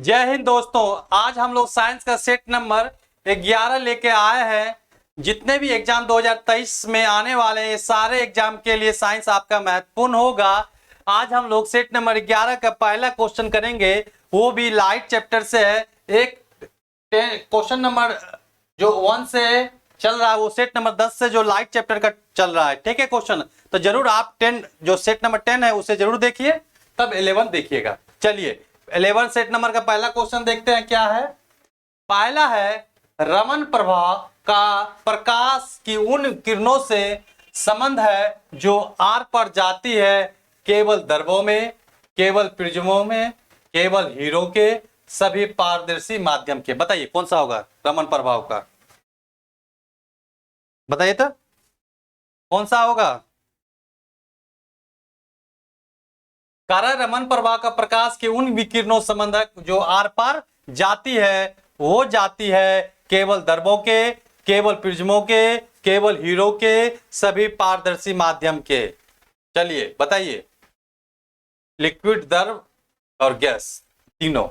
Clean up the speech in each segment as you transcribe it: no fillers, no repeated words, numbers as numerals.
जय हिंद दोस्तों। आज हम लोग साइंस का सेट नंबर 11 लेके आए हैं। जितने भी एग्जाम 2023 में आने वाले हैं सारे एग्जाम के लिए साइंस आपका महत्वपूर्ण होगा। आज हम लोग सेट नंबर 11 का पहला क्वेश्चन करेंगे, वो भी लाइट चैप्टर से है। एक क्वेश्चन नंबर जो 1 से चल रहा है वो सेट नंबर 10 से जो लाइट चैप्टर का चल रहा है। ठीक है क्वेश्चन, तो जरूर आप 10 जो सेट नंबर 10 है उसे जरूर देखिए, तब 11 देखिएगा। चलिए 11 सेट नंबर का पहला क्वेश्चन देखते हैं क्या है। पहला है, रमन प्रभा का प्रकाश की उन किरणों से संबंध है जो आर पर जाती है केवल दर्पणों में, केवल प्रिज्मों में, केवल हीरो के सभी पारदर्शी माध्यम के। बताइए कौन सा होगा रमन प्रभाव का, बताइए तो कौन सा होगा। कारण रमन प्रभा का प्रकाश की उन विकिरणों संबंध जो आर पार जाती है, वो जाती है केवल दर्पणों के, केवल प्रिज्मों के, केवल हीरो के सभी पारदर्शी माध्यम के। चलिए बताइए, लिक्विड, द्रव और गैस तीनों,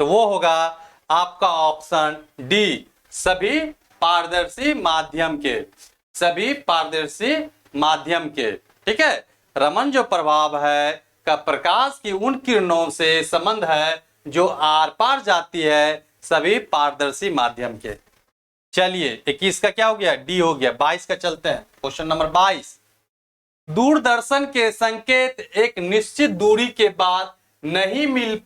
तो वो होगा आपका ऑप्शन डी, सभी पारदर्शी माध्यम के, सभी पारदर्शी माध्यम के। ठीक है, रमन जो प्रभाव है का प्रकाश की उन किरणों से संबंध है जो आर पार जाती है सभी पारदर्शी माध्यम के। चलिए 21 का क्या हो गया, डी हो गया। 22 का चलते हैं, क्वेश्चन नंबर 22। दूरदर्शन के संकेत एक निश्चित दूरी के बाद नहीं मिल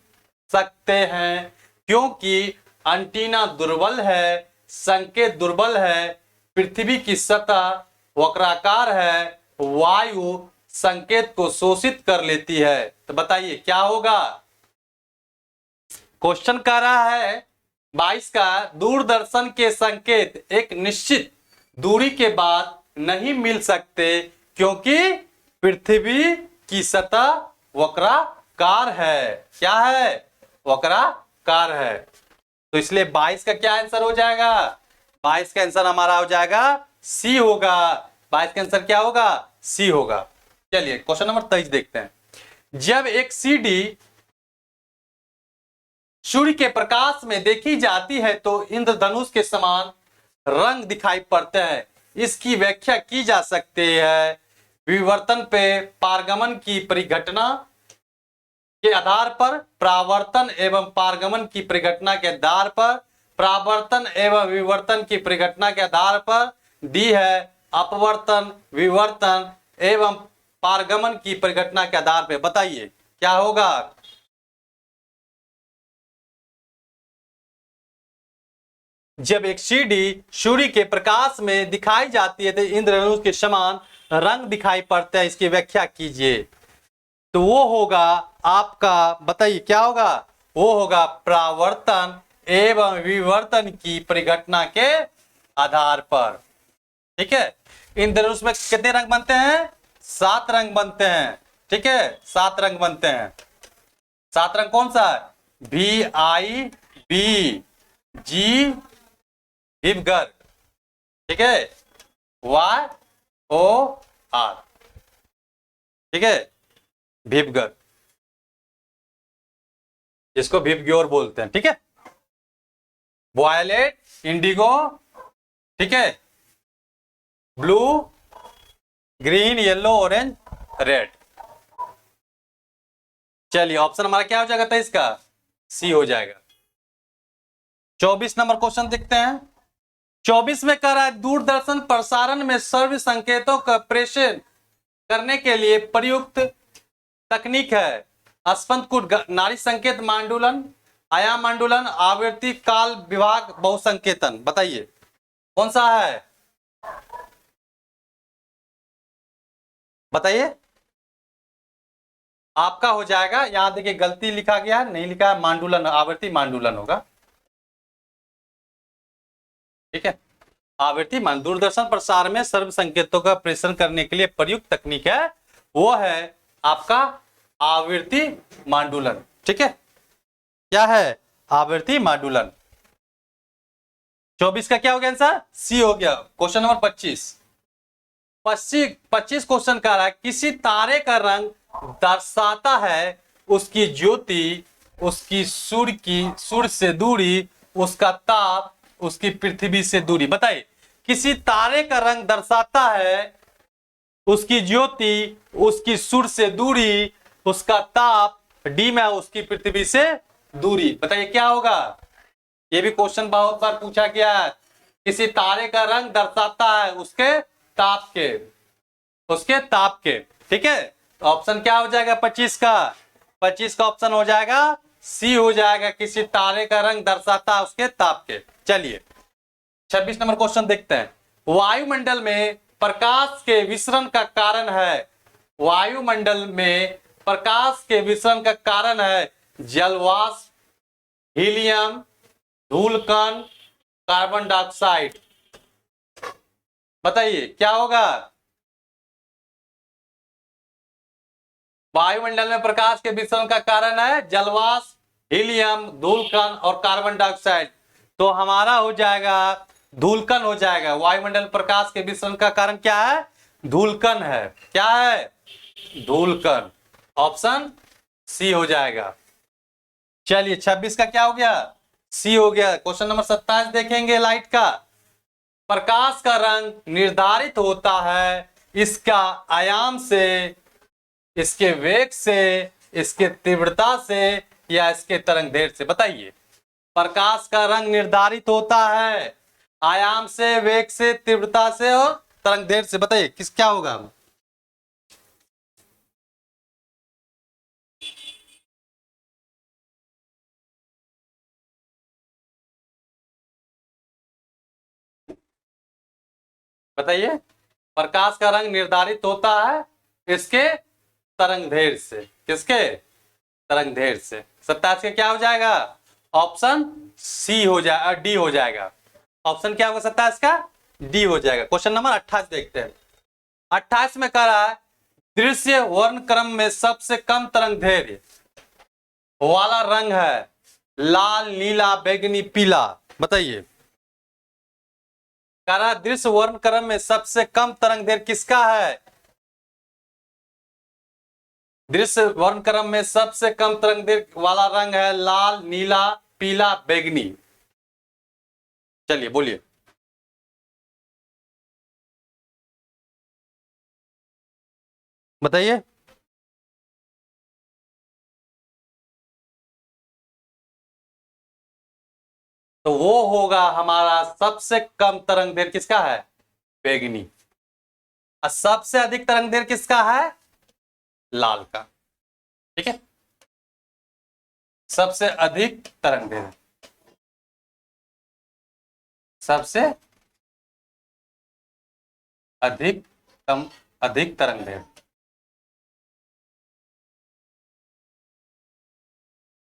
सकते हैं क्योंकि एंटीना दुर्बल है, संकेत दुर्बल है, पृथ्वी की सतह वक्राकार है, वायु संकेत को शोषित कर लेती है। तो बताइए क्या होगा। क्वेश्चन कह रहा है 22 का, दूरदर्शन के संकेत एक निश्चित दूरी के बाद नहीं मिल सकते क्योंकि पृथ्वी की सतह वक्राकार है। क्या है, वक्राकार है। तो इसलिए 22 का क्या आंसर हो जाएगा, 22 का आंसर हमारा हो जाएगा सी होगा। 22 का आंसर क्या होगा, सी होगा। चलिए क्वेश्चन नंबर 23 देखते हैं। जब एक सीडी सूर्य के प्रकाश में देखी जाती है तो इंद्रधनुष के समान रंग दिखाई पड़ते हैं। इसकी व्याख्या की जा सकती है विवर्तन पे पारगमन की परिघटना के आधार पर, परावर्तन एवं पारगमन की परिघटना के आधार पर, परावर्तन एवं विवर्तन की परिघटना के आधार पर। डी है अपवर्तन, विवर्तन एवं पारगमन की परिघटना के आधार पर। बताइए क्या होगा। जब एक सीडी सूर्य के प्रकाश में दिखाई जाती है तो इंद्रधनुष के समान रंग दिखाई पड़ते हैं, इसकी व्याख्या कीजिए। तो वो होगा आपका, बताइए क्या होगा, वो होगा परावर्तन एवं विवर्तन की परिघटना के आधार पर। ठीक है, इंद्रधनुष में कितने रंग बनते हैं, 7 रंग बनते हैं। ठीक है, 7 रंग बनते हैं। 7 रंग कौन सा है, VIB, G विवगर, ठीक है, YOR, ठीक है, विवगर, जिसको विवग्योर बोलते हैं। ठीक है, वायलेट, इंडिगो, ठीक है, blue, green, yellow, orange, red. चलिए ऑप्शन हमारा क्या हो जाएगा, 23 का सी हो जाएगा। 24 नंबर क्वेश्चन देखते हैं। 24 में कह रहा है दूरदर्शन प्रसारण में सर्व संकेतों का प्रेषण करने के लिए प्रयुक्त तकनीक है स्पंदकुट, नाड़ी संकेत, मांडुलन, आयाम मांडुलन, आवृत्ति काल विभाग, बहुसंकेतन। बताइए कौन सा है, बताइए। आपका हो जाएगा, यहां देखिए गलती लिखा गया है, नहीं लिखा है मांडुलन, आवृत्ति मांडुलन होगा। ठीक है, आवृत्ति मान दूरदर्शन प्रसार में सर्व संकेतों का प्रेषण करने के लिए प्रयुक्त तकनीक है, वो है आपका आवृत्ति मांडुलन। ठीक है, क्या है, आवृत्ति मांडुलन। 24 का क्या हो गया आंसर, सी हो गया। क्वेश्चन नंबर 25 क्वेश्चन कह रहा है किसी तारे का रंग दर्शाता है उसकी ज्योति उसकी सूर्य से दूरी, उसका ताप उसकी पृथ्वी से दूरी। बताइए, किसी तारे का रंग दर्शाता है उसकी ज्योति, उसकी सूर्य से दूरी, उसका ताप, डी में उसकी पृथ्वी से दूरी। बताइए क्या होगा? ये भी क्वेश्चन बहुत बार पूछा गया है। किसी तारे का रंग दर्शाता है उसके ताप के, उसके ताप के। ठीक है, तो ऑप्शन क्या हो जाएगा 25 का? 25 का ऑप्शन हो जाएगा सी हो जाएगा, किसी तारे का रंग दर्शाता है उसके ताप के। चलिए 26 नंबर क्वेश्चन देखते हैं। वायुमंडल में प्रकाश के विसरण का कारण है, वायुमंडल में प्रकाश के विसरण का कारण है जलवाष्प, हीलियम, धूलकण, कार्बन डाइऑक्साइड। बताइए क्या होगा? वायुमंडल में प्रकाश के विसरण का कारण है जलवाष्प, हीलियम, धूलकण और कार्बन डाइऑक्साइड। तो हमारा हो जाएगा धूलकण हो जाएगा। वायुमंडल में प्रकाश के विसरण का कारण क्या है? धूलकण है। क्या है? धूलकण। ऑप्शन सी हो जाएगा। चलिए 26 का क्या हो गया? सी हो गया। क्वेश्चन नंबर 27 देखेंगे। लाइट का प्रकाश का रंग निर्धारित होता है इसका आयाम से, इसके वेग से, इसके तीव्रता से या इसके तरंग दैर्ध्य से। बताइए, प्रकाश का रंग निर्धारित होता है आयाम से, वेग से, तीव्रता से और तरंग दैर्ध्य से। बताइए किस क्या होगा? बताइए, प्रकाश का रंग निर्धारित होता है इसके तरंग दैर्ध्य से। किसके? तरंग दैर्ध्य से। 27 का क्या हो जाएगा? ऑप्शन सी हो जाएगा, डी हो जाएगा। ऑप्शन क्या होगा 27 का? डी हो जाएगा। क्वेश्चन नंबर 28 देखते हैं। 28 में कह रहा है दृश्य वर्ण क्रम में सबसे कम तरंग दैर्ध्य वाला रंग है लाल, नीला, बैंगनी, पीला। बताइए, कह रहा है दृश्य वर्ण क्रम में सबसे कम तरंग दैर्ध्य किसका है? दृश्य वर्ण क्रम में सबसे कम तरंग दैर्ध्य वाला रंग है लाल, नीला, पीला, बैंगनी। चलिए बोलिए। बताइए। तो वो होगा हमारा सबसे कम तरंग दैर्ध्य किसका है? बैंगनी। और सबसे अधिक तरंग दैर्ध्य किसका है? लाल का। ठीक है, सबसे अधिक तरंग दैर्ध्य, सबसे अधिक कम, अधिक तरंग दैर्ध्य।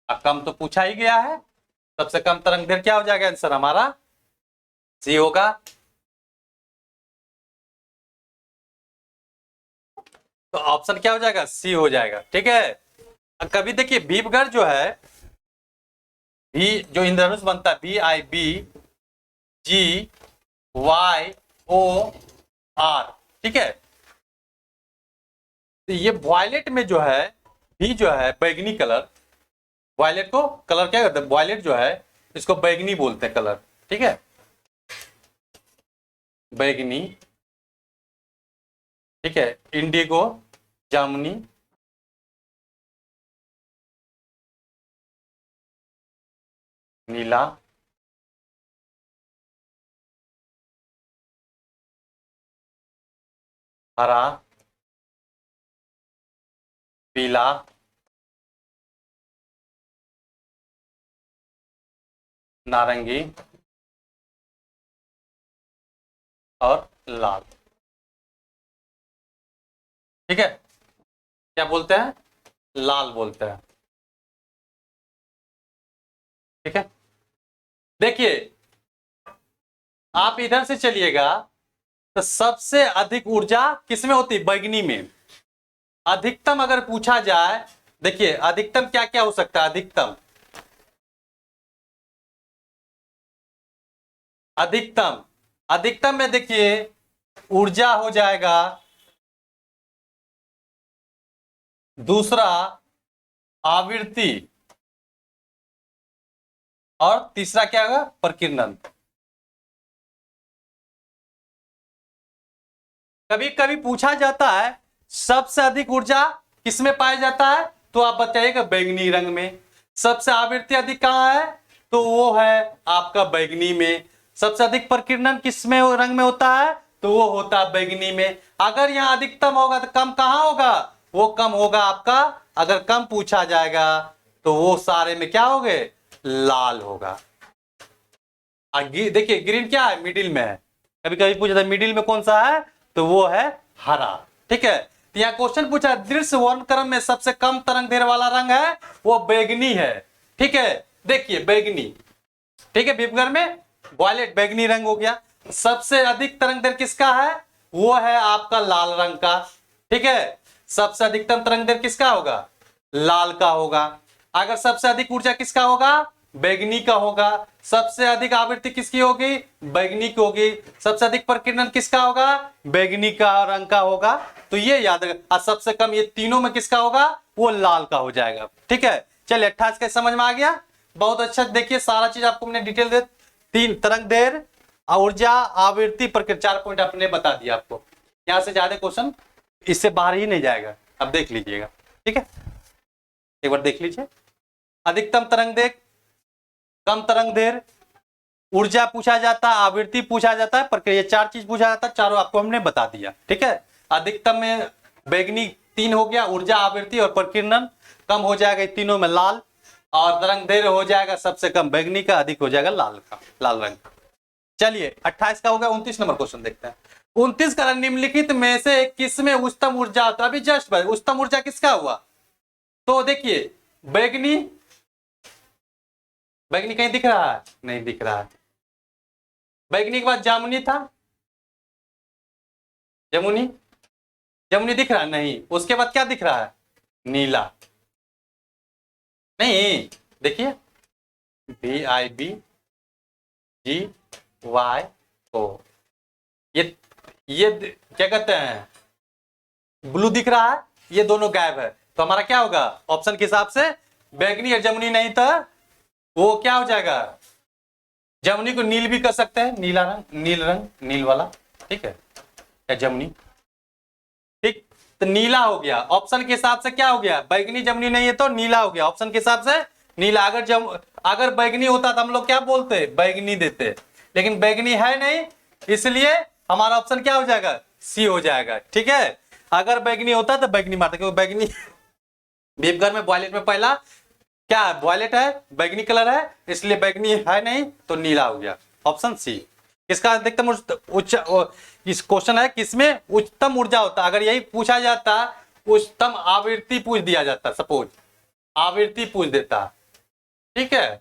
अब कम तो पूछा ही गया है, सबसे कम तरंग दैर्ध्य क्या हो जाएगा? आंसर हमारा सी होगा। तो ऑप्शन क्या हो जाएगा? सी हो जाएगा। ठीक है, कभी देखिए भीपगढ़ जो है, भी जो इंद्रधनुष बनता है BIBGYOR, ठीक है, तो ये वॉयलेट में जो है, भी जो है बैगनी कलर, वॉयलेट को कलर क्या करते हैं? वॉयलेट जो है इसको बैगनी बोलते हैं कलर। ठीक है, बैगनी। ठीक है, इंडिगो, जामुनी, नीला, हरा, पीला, नारंगी और लाल। ठीक है, क्या बोलते हैं? लाल बोलते हैं। ठीक है, देखिए आप इधर से चलिएगा तो सबसे अधिक ऊर्जा किसमें होती है? बैगनी में। अधिकतम अगर पूछा जाए, देखिए अधिकतम क्या क्या हो सकता है? अधिकतम, अधिकतम, अधिकतम में देखिए ऊर्जा हो जाएगा, दूसरा आवृत्ति, और तीसरा क्या होगा, प्रकीर्णन। कभी कभी पूछा जाता है सबसे अधिक ऊर्जा किसमें पाया जाता है, तो आप बताइएगा बैगनी रंग में। सबसे आवृत्ति अधिक कहाँ है, तो वो है आपका बैगनी में। सबसे अधिक प्रकीर्णन किसमें रंग में होता है, तो वो होता है बैगनी में। अगर यहाँ अधिकतम होगा तो कम कहाँ होगा, वो कम होगा आपका, अगर कम पूछा जाएगा तो वो सारे में क्या हो गए, लाल होगा। देखिए ग्रीन क्या है, मिडिल में है। कभी कभी पूछा था मिडिल में कौन सा है, तो वो है हरा। ठीक है, तो यहाँ क्वेश्चन पूछा दृश्य वर्णक्रम में सबसे कम तरंग दैर्ध्य वाला रंग है, वो बैगनी है। ठीक है, देखिए बैगनी, ठीक है, विपगर में वॉयलेट बैगनी रंग हो गया। सबसे अधिक तरंग दैर्ध्य किसका है, वो है आपका लाल रंग का। ठीक है, सबसे अधिकतम तरंग दैर्ध्य किसका होगा, लाल का होगा। अगर सबसे अधिक ऊर्जा किसका होगा, बैगनी का होगा। सबसे अधिक आवृत्ति किसकी होगी, बैगनी की होगी। सबसे अधिक प्रकीर्णन किसका होगा, बैगनी का रंग का होगा। तो ये याद रखना, सबसे कम ये तीनों में किसका होगा, वो लाल का हो जाएगा। ठीक है, चलिए 28 का समझ में आ गया, बहुत अच्छा। देखिए सारा चीज आपको मैंने डिटेल दे, तीन तरंग दैर्ध्य, ऊर्जा, आवृत्ति, प्रकीर्णन, 4 पॉइंट आपने बता दिया आपको। यहां से ज्यादा क्वेश्चन इससे बाहर ही नहीं जाएगा, अब देख लीजिएगा। ठीक है, एक बार देख लीजिए। अधिकतम तरंग दैर्ध्य, कम तरंग दैर्ध्य, ऊर्जा पूछा जाता है, आवृत्ति पूछा जाता है, प्रक्रिया, 4 चीज पूछा जाता है, चारों आपको हमने बता दिया। ठीक है, अधिकतम में बैगनी 3 हो गया, ऊर्जा, आवृत्ति और प्रकीर्णन। कम हो जाएगा तीनों में लाल, और तरंग दैर्ध्य हो जाएगा सबसे कम बैगनी का, अधिक हो जाएगा लाल का, लाल रंग का। चलिए 28 का हो गया। 29 नंबर क्वेश्चन देखते हैं। 29 का, निम्नलिखित में से किसमें उच्चतम ऊर्जा होता है, अभी जस्ट भाई उच्चतम ऊर्जा किसका हुआ, तो देखिए बैगनी, बैगनी कहीं दिख रहा है, नहीं दिख रहा है। बैगनी के बाद जामुनी था, जमुनी, जमुनी दिख रहा है, नहीं। उसके बाद क्या दिख रहा है, नीला, नहीं। देखिए VIBGYO, ये क्या कहते हैं, ब्लू दिख रहा है, ये दोनों गायब है। तो हमारा क्या होगा, ऑप्शन के हिसाब से बैगनी और जमुनी नहीं था, वो क्या हो जाएगा, जमुनी को नील भी कर सकते हैं, नीला रंग, नील रंग, नील वाला। ठीक है, या जमुनी, ठीक, तो नीला हो गया। ऑप्शन के हिसाब से क्या हो गया, बैगनी जमुनी नहीं है तो नीला हो गया, ऑप्शन के हिसाब से नीला। अगर बैगनी होता तो हम लोग क्या बोलते, बैगनी देते, लेकिन बैगनी है नहीं, इसलिए हमारा ऑप्शन क्या हो जाएगा, सी हो जाएगा। ठीक है, अगर बैगनी होता तो बैगनी मारते, क्योंकि बैगनी विपगर में वॉयलेट में पहला क्या है, वॉयलेट है, बैगनी कलर है, इसलिए बैगनी है नहीं तो नीला हो गया, ऑप्शन सी। इसका अधिकतम उच्च, इस क्वेश्चन है किसमें उच्चतम ऊर्जा होता, अगर यही पूछा जाता उच्चतम आवृत्ति पूछ दिया जाता, सपोज आवृत्ति पूछ देता, ठीक है,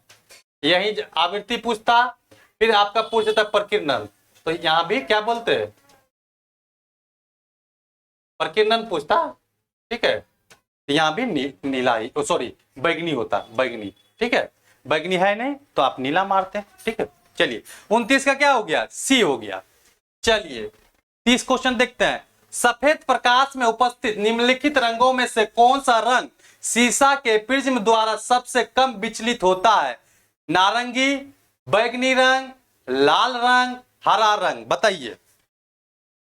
यही आवृत्ति पूछता, फिर आपका पूछ देता प्रकीर्णन, तो यहां भी क्या बोलते हैं, प्रकीर्णन पूछता। ठीक है, यहां भी नीला ही, सॉरी बैगनी होता, बैगनी। ठीक है, बैगनी है नहीं तो आप नीला मारते हैं। ठीक है, चलिए 29 का क्या हो गया, सी हो गया। चलिए 30 क्वेश्चन देखते हैं। सफेद प्रकाश में उपस्थित निम्नलिखित रंगों में से कौन सा रंग शीशा के प्रिज्म द्वारा सबसे कम विचलित होता है, नारंगी, बैगनी रंग, लाल रंग, हरा रंग, बताइए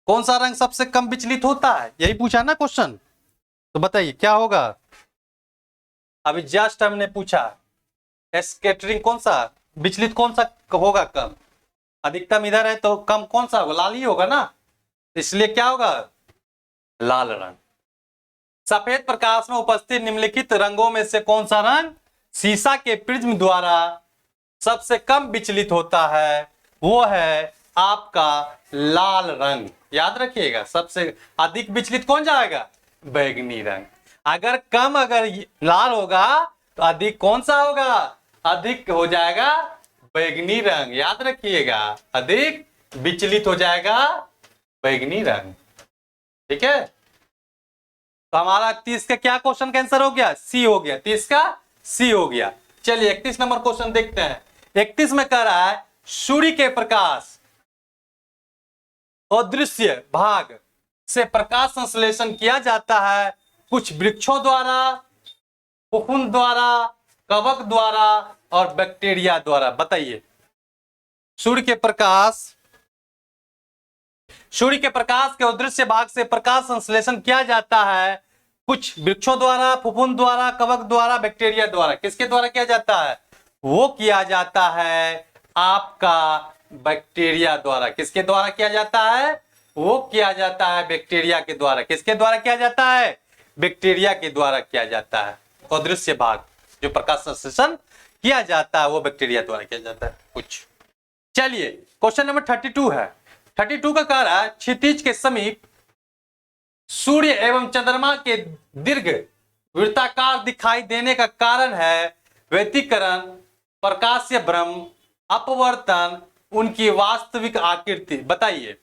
कौन सा रंग सबसे कम विचलित होता है, यही पूछा ना क्वेश्चन, तो बताइए क्या होगा। अभी जस्ट हमने पूछा स्कैटरिंग कौन सा, विचलित कौन सा होगा कम, अधिकतम इधर है तो कम कौन सा होगा, लाल ही होगा ना, इसलिए क्या होगा, लाल रंग। सफेद प्रकाश में उपस्थित निम्नलिखित रंगों में से कौन सा रंग शीशा के प्रिज्म द्वारा सबसे कम विचलित होता है, वो है आपका लाल रंग। याद रखिएगा, सबसे अधिक विचलित कौन जाएगा, बैगनी रंग। अगर कम, अगर लाल होगा तो अधिक कौन सा होगा, अधिक हो जाएगा बैगनी रंग। याद रखिएगा, अधिक विचलित हो जाएगा बैगनी रंग। ठीक है, तो हमारा 30 का क्या क्वेश्चन का आंसर हो गया, सी हो गया, 30 का सी हो गया। चलिए 31 नंबर क्वेश्चन देखते हैं। 31 में कह रहा है सूर्य के प्रकाश अदृश्य भाग से प्रकाश संश्लेषण किया जाता है, कुछ वृक्षों द्वारा, फफूंद द्वारा, कवक द्वारा और बैक्टीरिया द्वारा। बताइए, सूर्य के प्रकाश के अदृश्य भाग से प्रकाश संश्लेषण किया जाता है कुछ वृक्षों द्वारा, फफूंद द्वारा, कवक द्वारा, बैक्टीरिया द्वारा। किसके द्वारा किया जाता है? वो किया जाता है आपका बैक्टीरिया द्वारा। किसके द्वारा किया जाता है? वो किया जाता है बैक्टीरिया के द्वारा। किसके द्वारा किया जाता है? बैक्टीरिया के द्वारा किया जाता है। अदृश्य भाग जो प्रकाश संश्लेषण किया जाता है वो बैक्टीरिया द्वारा किया जाता है कुछ। चलिए, क्वेश्चन नंबर 32 है। 32 का कह रहा है क्षितिज के समीप सूर्य एवं चंद्रमा के दीर्घ वृत्ताकार दिखाई देने का कारण है व्यतिकरण, प्रकाशीय भ्रम, अपवर्तन, उनकी वास्तविक आकृति। बताइए,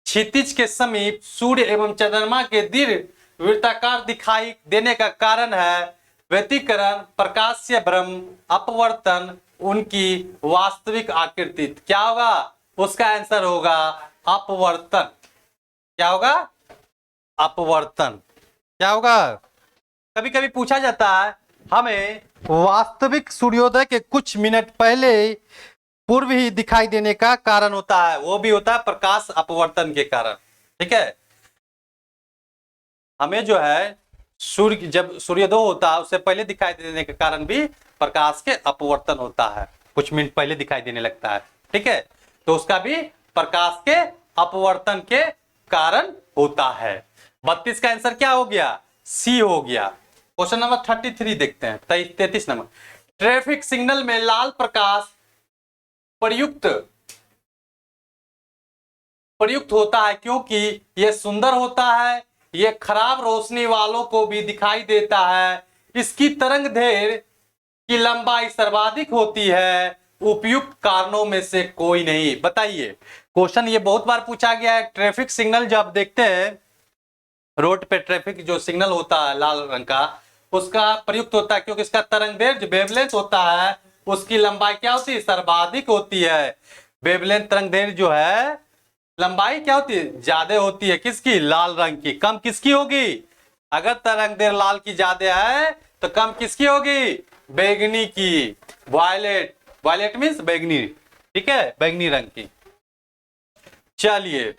क्षितिज के समीप सूर्य एवं चंद्रमा के दीर्घ वृत्ताकार दिखाई देने का कारण है व्यतिकरण, प्रकाशीय भ्रम, अपवर्तन, उनकी वास्तविक आकृति। क्या होगा? उसका आंसर होगा अपवर्तन। क्या होगा? अपवर्तन। क्या होगा? कभी कभी पूछा जाता है हमें वास्तविक सूर्योदय के कुछ मिनट पहले पूर्व ही दिखाई देने का कारण होता है, वो भी होता है प्रकाश अपवर्तन के कारण। ठीक है, हमें जो है सूर्य जब सूर्योदय होता है उससे पहले दिखाई देने के कारण भी प्रकाश के अपवर्तन होता है, कुछ मिनट पहले दिखाई देने लगता है। ठीक है, तो उसका भी प्रकाश के अपवर्तन के कारण होता है। 32 का आंसर क्या हो गया? सी हो गया। क्वेश्चन नंबर 33 देखते हैं, 33 नंबर। ट्रैफिक सिग्नल में लाल प्रकाश प्रयुक्त होता है क्योंकि यह सुंदर होता है, यह खराब रोशनी वालों को भी दिखाई देता है, इसकी तरंग दैर्घ्य की लंबाई सर्वाधिक होती है, उपयुक्त कारणों में से कोई नहीं। बताइए, क्वेश्चन ये बहुत बार पूछा गया है। ट्रैफिक सिग्नल जब आप देखते हैं रोड पे, ट्रैफिक जो सिग्नल होता है लाल रंग का, उसका प्रयुक्त होता है क्योंकि इसका तरंग दैर्घ्य जो वेवलेंथ होता है उसकी लंबाई क्या होती है? सर्वाधिक होती है। वेवलेंथ तरंग दैर्घ्य जो है लंबाई क्या होती है? ज्यादा होती है। किसकी? लाल रंग की। कम किसकी होगी? अगर तरंग दैर्घ्य लाल की ज्यादा है तो कम किसकी होगी? बैगनी की। वायलेट, वायलेट मीन्स बैगनी। ठीक है, बैगनी रंग की। चलिए,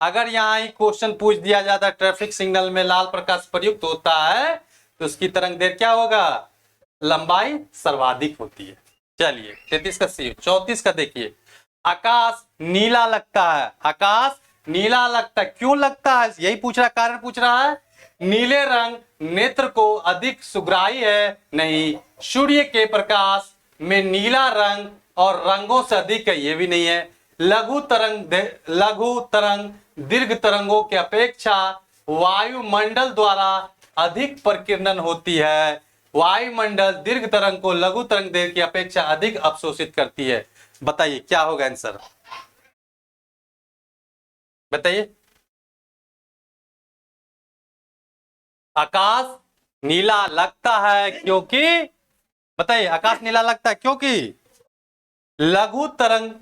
अगर यहाँ ही क्वेश्चन पूछ दिया जाता ट्रैफिक सिग्नल में लाल प्रकाश प्रयुक्त होता है तो उसकी तरंग दैर्घ्य क्या होगा? लंबाई सर्वाधिक होती है। चलिए, 33 का सी। 34 का देखिए, आकाश नीला लगता है। आकाश नीला लगता है, क्यों लगता है? यही पूछ रहा, कारण पूछ रहा है। नीले रंग नेत्र को अधिक सुग्राही है? नहीं। सूर्य के प्रकाश में नीला रंग और रंगों से अधिक है? ये भी नहीं है। लघु तरंग दीर्घ तरंगों की अपेक्षा वायुमंडल द्वारा अधिक प्रकीर्णन होती है। वायुमंडल दीर्घ तरंग को लघु तरंग दैर्घ्य की अपेक्षा अधिक अवशोषित करती है। बताइए क्या होगा आंसर? बताइए। आकाश नीला लगता है क्योंकि, बताइए, आकाश नीला लगता है क्योंकि लघु तरंग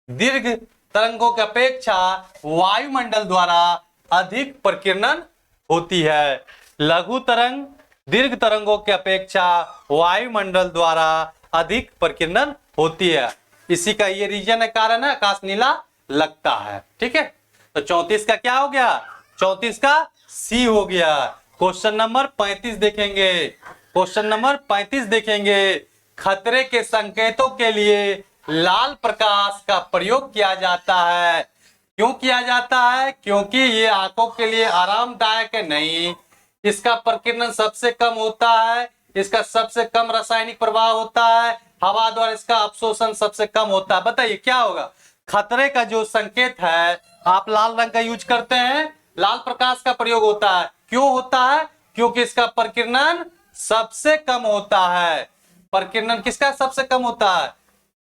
दीर्घ तरंगों की अपेक्षा वायुमंडल द्वारा अधिक प्रकीर्णन होती है। लघु तरंग दीर्घ तरंगों की अपेक्षा वायुमंडल द्वारा अधिक प्रकीर्णन होती है। इसी का ये रीजन है, कारण है, आकाश नीला लगता है। ठीक है, तो 34 का क्या हो गया? 34 का सी हो गया। क्वेश्चन नंबर 35 देखेंगे। क्वेश्चन नंबर 35 देखेंगे। खतरे के संकेतों के लिए लाल प्रकाश का प्रयोग किया जाता है। क्यों किया जाता है? क्योंकि ये आंखों के लिए आरामदायक है? नहीं। इसका प्रकीर्णन सबसे कम होता है, इसका सबसे कम रासायनिक प्रभाव होता है, हवा द्वारा इसका अवशोषण सबसे कम होता है। बताइए क्या होगा? खतरे का जो संकेत है, आप लाल रंग का यूज करते हैं, लाल प्रकाश का प्रयोग होता है। क्यों होता है? क्योंकि इसका प्रकीर्णन सबसे कम होता है। प्रकीर्णन किसका सबसे कम होता है?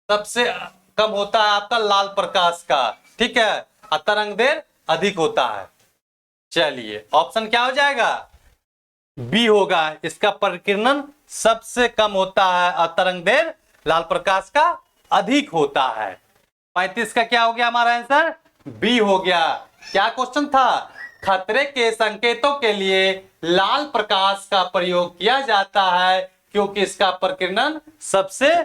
सबसे कम होता है आपका लाल प्रकाश का। ठीक है, और तरंग दैर्घ्य अधिक होता है। चलिए, ऑप्शन क्या हो जाएगा? बी होगा। इसका प्रकीर्णन सबसे कम होता है और तरंग दैर्घ्य लाल प्रकाश का अधिक होता है। 35 का क्या हो गया हमारा आंसर? बी हो गया। क्या क्वेश्चन था? खतरे के संकेतों के लिए लाल प्रकाश का प्रयोग किया जाता है क्योंकि इसका प्रकीर्णन सबसे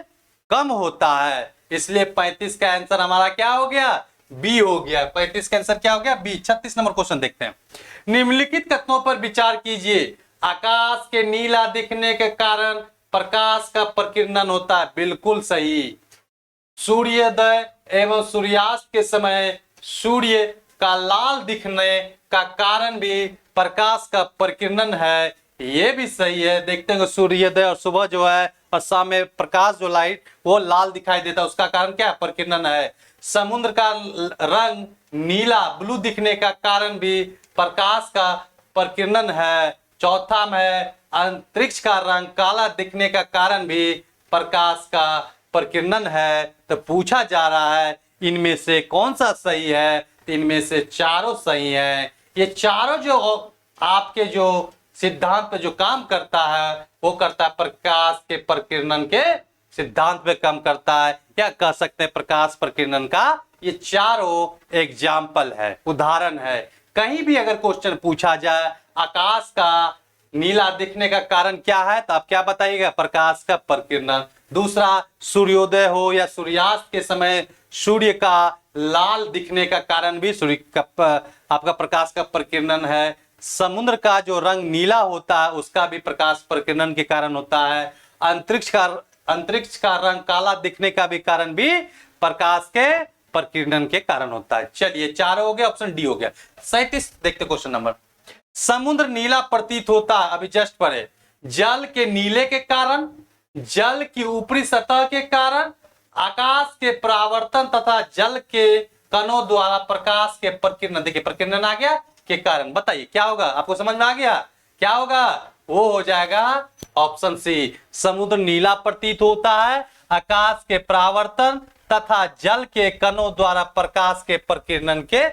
कम होता है। इसलिए 35 का आंसर हमारा क्या हो गया? बी हो गया। 35 का आंसर क्या हो गया? बी। 36 नंबर क्वेश्चन देखते हैं। निम्नलिखित कथनों पर विचार कीजिए। आकाश के नीला दिखने के कारण प्रकाश का प्रकीर्णन होता है। बिल्कुल सही। सूर्योदय एवं सूर्यास्त के समय सूर्य का लाल दिखने का कारण भी प्रकाश का प्रकीर्णन है। ये भी सही है। देखते हैं सूर्योदय और सुबह जो है और शाम में प्रकाश जो लाइट वो लाल दिखाई देता है, उसका कारण क्या है? प्रकीर्णन है। समुद्र का रंग नीला ब्लू दिखने का कारण भी प्रकाश का प्रकीर्णन है। चौथा में है अंतरिक्ष का रंग काला दिखने का कारण भी प्रकाश का प्रकीर्णन है। तो पूछा जा रहा है इनमें से कौन सा सही है? तो इनमें से चारों सही है। ये चारों जो आपके जो सिद्धांत पे जो काम करता है वो करता है प्रकाश के प्रकीर्णन के सिद्धांत पे काम करता है, या कह सकते हैं प्रकाश प्रकीर्णन का ये चारों एग्जाम्पल है, उदाहरण है। कहीं भी अगर क्वेश्चन पूछा जाए आकाश का नीला दिखने का कारण क्या है, तो आप क्या बताइएगा? प्रकाश का प्रकीर्णन। दूसरा, सूर्योदय हो या सूर्यास्त के समय सूर्य का लाल दिखने का कारण भी सूर्य का आपका प्रकाश का प्रकीर्णन है। समुद्र का जो रंग नीला होता है उसका भी प्रकाश प्रकीर्णन के कारण होता है। अंतरिक्ष का रंग काला दिखने का भी कारण भी प्रकाश के प्रकीर्णन के कारण होता है। चलिए, चारों हो गया, ऑप्शन डी हो गया। 37 देखते क्वेश्चन नंबर। समुद्र नीला प्रतीत होता है, अभी जस्ट पढ़े, जल के नीले के कारण, जल की ऊपरी सतह के कारण, आकाश के परावर्तन तथा जल के कणों द्वारा प्रकाश के प्रकीर्णन। देखिए प्रकीर्णन आ गया के कारण। बताइए क्या होगा? आपको समझ में आ गया? क्या होगा? वो हो जाएगा ऑप्शन सी। समुद्र नीला प्रतीत होता है आकाश के परावर्तन तथा जल के कणों द्वारा प्रकाश के प्रकीर्णन के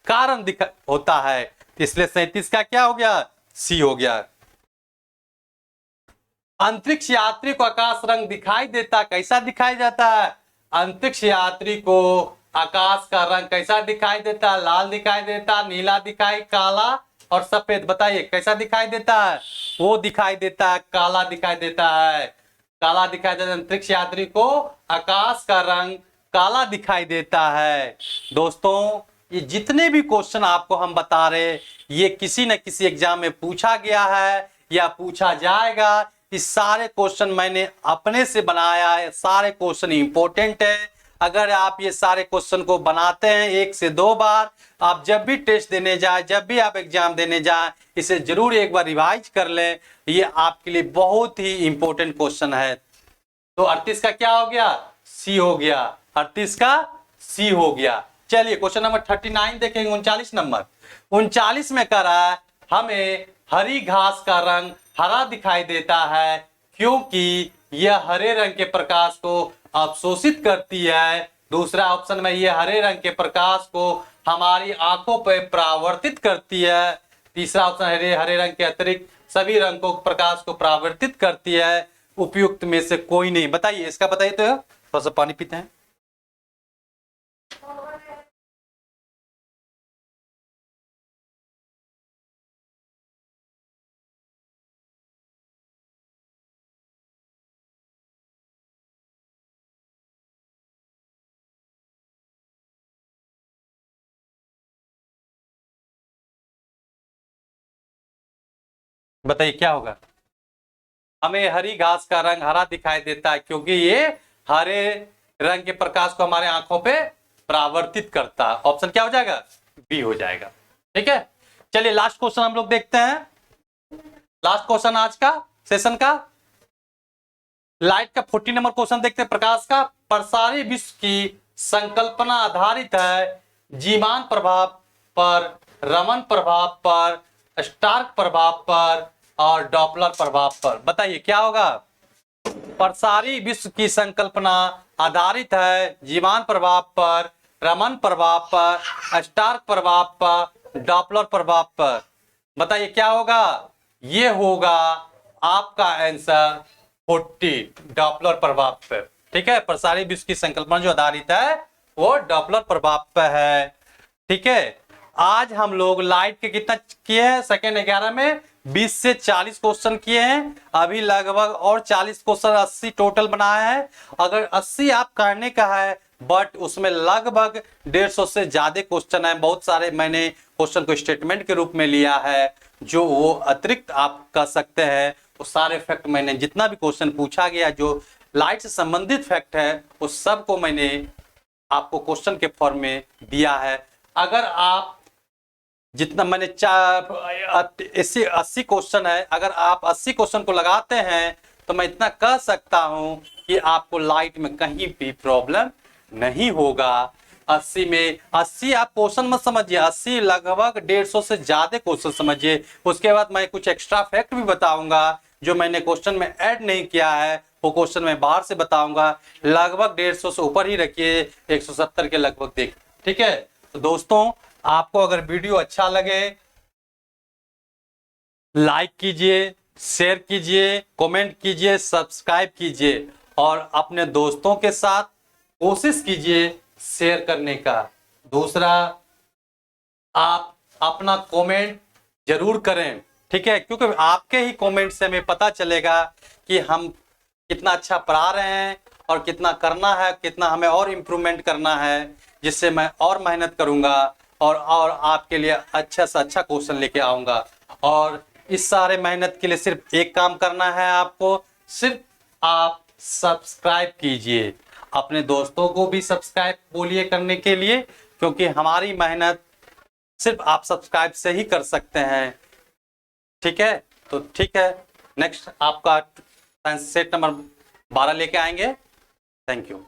कारण होता है। इसलिए 37 का क्या हो गया? सी हो गया। अंतरिक्ष यात्री को आकाश रंग दिखाई देता, कैसा दिखाई जाता है? अंतरिक्ष यात्री को आकाश का रंग कैसा दिखाई देता है? लाल दिखाई देता, नीला दिखाई, काला और सफेद। बताइए कैसा दिखाई देता है? वो दिखाई देता है, काला दिखाई देता है। काला दिखाई देता है। अंतरिक्ष यात्री को आकाश का रंग काला दिखाई देता है। दोस्तों, ये जितने भी क्वेश्चन आपको हम बता रहे ये किसी न किसी एग्जाम में पूछा गया है या पूछा जाएगा। इस सारे क्वेश्चन मैंने अपने से बनाया है। सारे क्वेश्चन इंपॉर्टेंट है। अगर आप ये सारे क्वेश्चन को बनाते हैं 1 से 2 बार, आप जब भी टेस्ट देने जाए, जब भी आप एग्जाम देने जाए, इसे जरूर एक बार रिवाइज कर लें। ये आपके लिए बहुत ही इंपॉर्टेंट क्वेश्चन है। तो 38 का क्या हो गया? सी हो गया। 38 का सी हो गया। चलिए क्वेश्चन नंबर 39 देखेंगे। 39 नंबर। 39 में कह रहा है हमें हरी घास का रंग हरा दिखाई देता है क्योंकि यह हरे रंग के प्रकाश को अवशोषित करती है। दूसरा ऑप्शन में यह हरे रंग के प्रकाश को हमारी आंखों पर परावर्तित करती है। तीसरा ऑप्शन हरे रंग के अतिरिक्त सभी रंगों प्रकाश को परावर्तित करती है। उपयुक्त में से कोई नहीं। बताइए इसका, बताइए तो। थोड़ा सा पानी पीते हैं। बताइए क्या होगा? हमें हरी घास का रंग हरा दिखाई देता है क्योंकि ये हरे रंग के प्रकाश को हमारे आंखों पे परावर्तित करता है। ऑप्शन क्या हो जाएगा? बी हो जाएगा। ठीक है, चलिए लास्ट क्वेश्चन हम लोग देखते हैं। लास्ट क्वेश्चन आज का सेशन का लाइट का 40 नंबर क्वेश्चन देखते हैं। प्रकाश का प्रसारी विश्व की संकल्पना आधारित है जीवान प्रभाव पर, रमन प्रभाव पर, स्टार्क प्रभाव पर और डॉपलर प्रभाव पर। बताइए क्या होगा? प्रसारी विश्व की संकल्पना आधारित है जीवान प्रभाव पर, रमन प्रभाव पर, स्टार्क प्रभाव पर, डॉपलर प्रभाव पर। बताइए क्या होगा? ये होगा आपका आंसर 40, डॉपलर प्रभाव पर। ठीक है, प्रसारी विश्व की संकल्पना जो आधारित है वो डॉपलर प्रभाव पर है। ठीक है, आज हम लोग लाइट के कितना किए हैं, सेकंड 11 में 20 से 40 क्वेश्चन किए हैं। अभी लगभग और 40 क्वेश्चन 80 टोटल बनाया है। अगर 80 आप करने का है, बट उसमें लगभग 150 से ज्यादा क्वेश्चन है। बहुत सारे मैंने क्वेश्चन को स्टेटमेंट के रूप में लिया है, जो वो अतिरिक्त आप कर सकते हैं। वो सारे फैक्ट मैंने, जितना भी क्वेश्चन पूछा गया जो लाइट से संबंधित फैक्ट है, उस सब को मैंने आपको क्वेश्चन के फॉर्म में दिया है। अगर आप जितना मैंने 80 क्वेश्चन है, अगर आप 80 क्वेश्चन को लगाते हैं तो मैं इतना कह सकता हूं कि आपको लाइट में कहीं भी प्रॉब्लम नहीं होगा। 80 आप क्वेश्चन मत समझिए, 80 लगभग 150 से ज्यादा क्वेश्चन समझिए। उसके बाद मैं कुछ एक्स्ट्रा फैक्ट भी बताऊंगा जो मैंने क्वेश्चन में ऐड नहीं किया है, वो क्वेश्चन में बाहर से बताऊंगा। लगभग 150 से ऊपर ही रखिए, 170 के लगभग देख, ठीक है। तो दोस्तों, आपको अगर वीडियो अच्छा लगे, लाइक कीजिए, शेयर कीजिए, कमेंट कीजिए, सब्सक्राइब कीजिए और अपने दोस्तों के साथ कोशिश कीजिए शेयर करने का। दूसरा, आप अपना कमेंट जरूर करें, ठीक है, क्योंकि आपके ही कमेंट से हमें पता चलेगा कि हम कितना अच्छा पढ़ा रहे हैं और कितना करना है, कितना हमें और इम्प्रूवमेंट करना है, जिससे मैं और मेहनत करूंगा और आपके लिए अच्छा से अच्छा क्वेश्चन लेके आऊंगा। और इस सारे मेहनत के लिए सिर्फ एक काम करना है आपको, सिर्फ आप सब्सक्राइब कीजिए। अपने दोस्तों को भी सब्सक्राइब बोलिए करने के लिए, क्योंकि हमारी मेहनत सिर्फ आप सब्सक्राइब से ही कर सकते हैं, ठीक है। तो ठीक है, नेक्स्ट आपका सेट नंबर 12 लेके आएंगे। Thank you.